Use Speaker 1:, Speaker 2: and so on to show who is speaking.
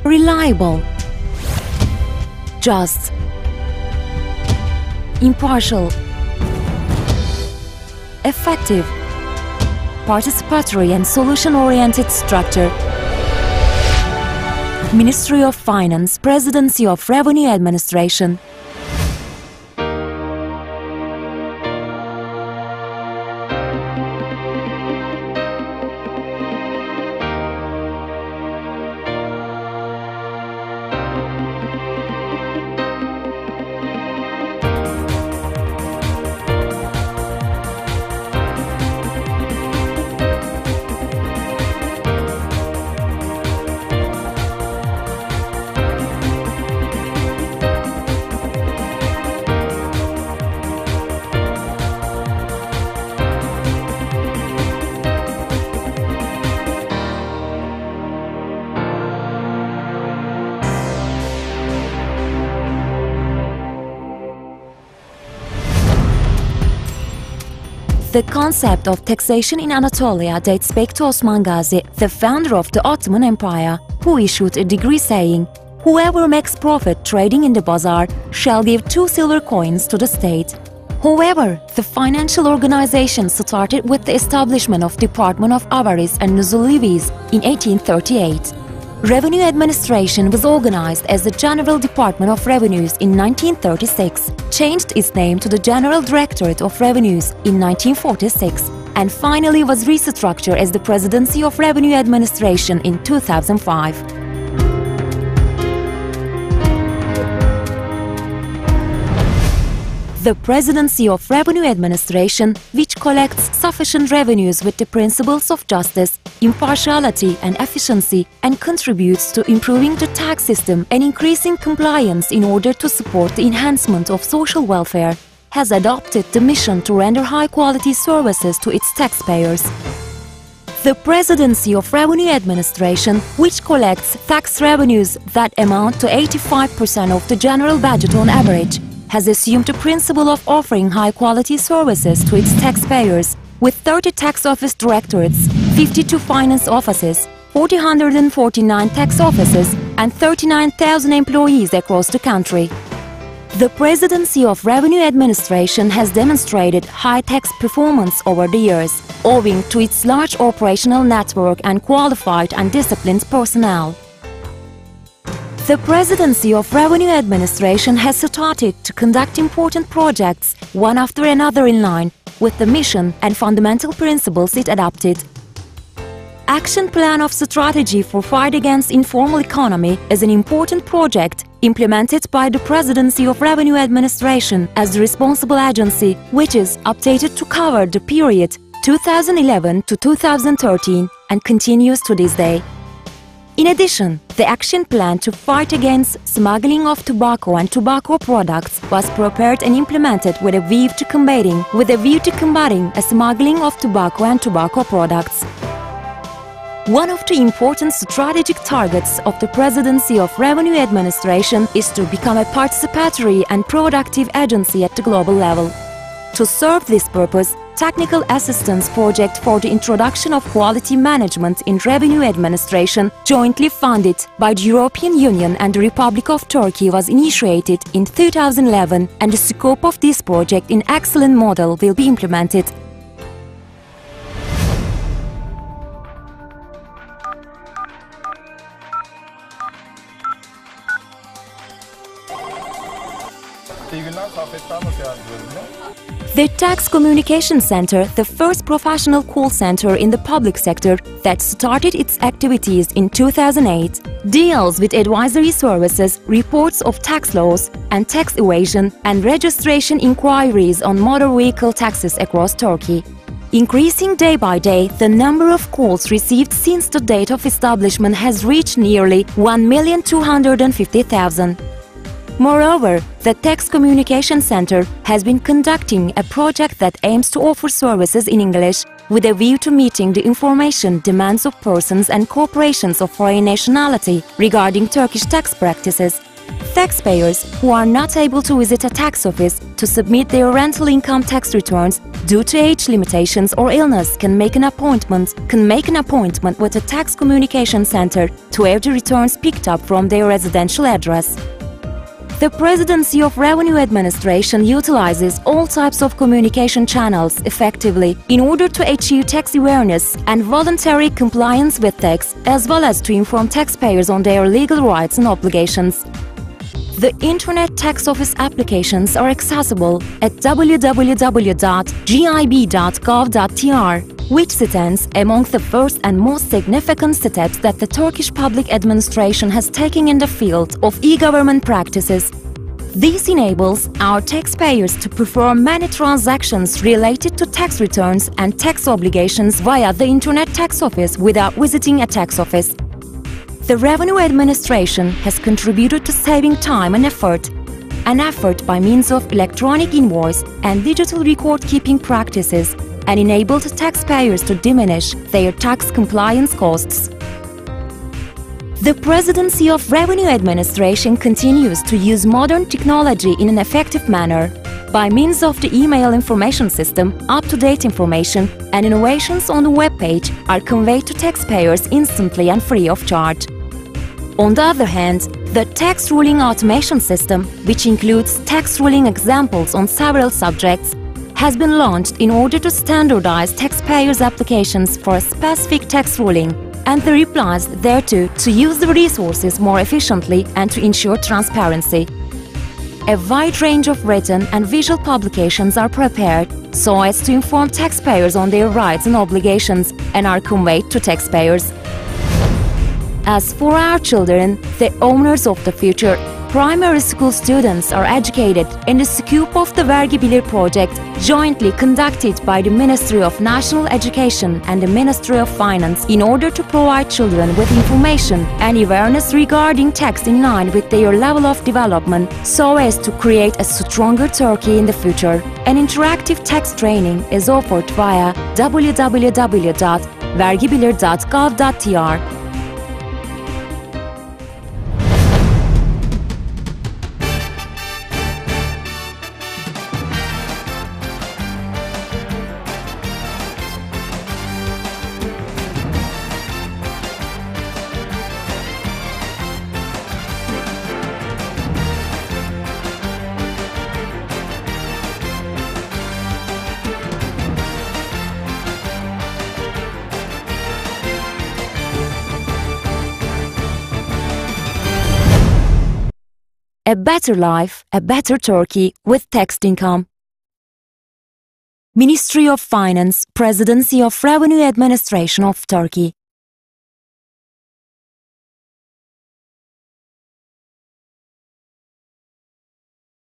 Speaker 1: reliable, just, impartial, effective, participatory and solution-oriented structure. Ministry of Finance, Presidency of Revenue Administration. The concept of taxation in Anatolia dates back to Osman Gazi, the founder of the Ottoman Empire, who issued a decree saying, "Whoever makes profit trading in the bazaar shall give 2 silver coins to the state." However, the financial organization started with the establishment of Department of Avarice and Nuzul Levies in 1838. Revenue administration was organized as the General Department of Revenues in 1936, changed its name to the General Directorate of Revenues in 1946, and finally was restructured as the Presidency of Revenue Administration in 2005. The Presidency of Revenue Administration, which collects sufficient revenues with the principles of justice, impartiality and efficiency, and contributes to improving the tax system and increasing compliance in order to support the enhancement of social welfare, has adopted the mission to render high-quality services to its taxpayers. The Presidency of Revenue Administration, which collects tax revenues that amount to 85% of the general budget on average, has assumed the principle of offering high-quality services to its taxpayers, with 30 tax office directorates, 52 finance offices, 449 tax offices, and 39,000 employees across the country. The Presidency of Revenue Administration has demonstrated high tax performance over the years, owing to its large operational network and qualified and disciplined personnel. The Presidency of Revenue Administration has started to conduct important projects, one after another in line with the mission and fundamental principles it adopted. Action Plan of Strategy for Fight Against Informal Economy is an important project implemented by the Presidency of Revenue Administration as the responsible agency, which is updated to cover the period 2011 to 2013 and continues to this day. In addition, the action plan to fight against smuggling of tobacco and tobacco products was prepared and implemented with a view to combating a smuggling of tobacco and tobacco products. One of the important strategic targets of the Presidency of Revenue Administration is to become a participatory and productive agency at the global level. To serve this purpose, Technical Assistance Project for the Introduction of Quality Management in Revenue Administration, jointly funded by the European Union and the Republic of Turkey, was initiated in 2011, and the scope of this project in excellent model will be implemented. The Tax Communication Center, the first professional call center in the public sector that started its activities in 2008, deals with advisory services, reports of tax laws and tax evasion, and registration inquiries on motor vehicle taxes across Turkey. Increasing day by day, the number of calls received since the date of establishment has reached nearly 1,250,000. Moreover, the Tax Communication Center has been conducting a project that aims to offer services in English with a view to meeting the information demands of persons and corporations of foreign nationality regarding Turkish tax practices, Taxpayers who are not able to visit a tax office to submit their rental income tax returns due to age limitations or illness can make an appointment with a tax communication center to have the returns picked up from their residential address. The Presidency of Revenue Administration utilizes all types of communication channels effectively in order to achieve tax awareness and voluntary compliance with tax, as well as to inform taxpayers on their legal rights and obligations. The Internet Tax Office applications are accessible at www.gib.gov.tr, which stands among the first and most significant steps that the Turkish public administration has taken in the field of e-government practices. This enables our taxpayers to perform many transactions related to tax returns and tax obligations via the Internet Tax Office without visiting a tax office. The Revenue Administration has contributed to saving time and effort by means of electronic invoice and digital record-keeping practices, and enabled taxpayers to diminish their tax compliance costs. The Presidency of Revenue Administration continues to use modern technology in an effective manner. By means of the email information system, up-to-date information and innovations on the web page are conveyed to taxpayers instantly and free of charge. On the other hand, the tax ruling automation system, which includes tax ruling examples on several subjects, has been launched in order to standardize taxpayers' applications for a specific tax ruling and the replies thereto to use the resources more efficiently and to ensure transparency. A wide range of written and visual publications are prepared so as to inform taxpayers on their rights and obligations and are conveyed to taxpayers. As for our children, the owners of the future, primary school students are educated in the scope of the Vergi project jointly conducted by the Ministry of National Education and the Ministry of Finance in order to provide children with information and awareness regarding tax in line with their level of development so as to create a stronger Turkey in the future. An interactive tax training is offered via www.vergibilir.gov.tr. A better life, a better Turkey with taxed income. Ministry of Finance, Presidency of Revenue Administration of Turkey.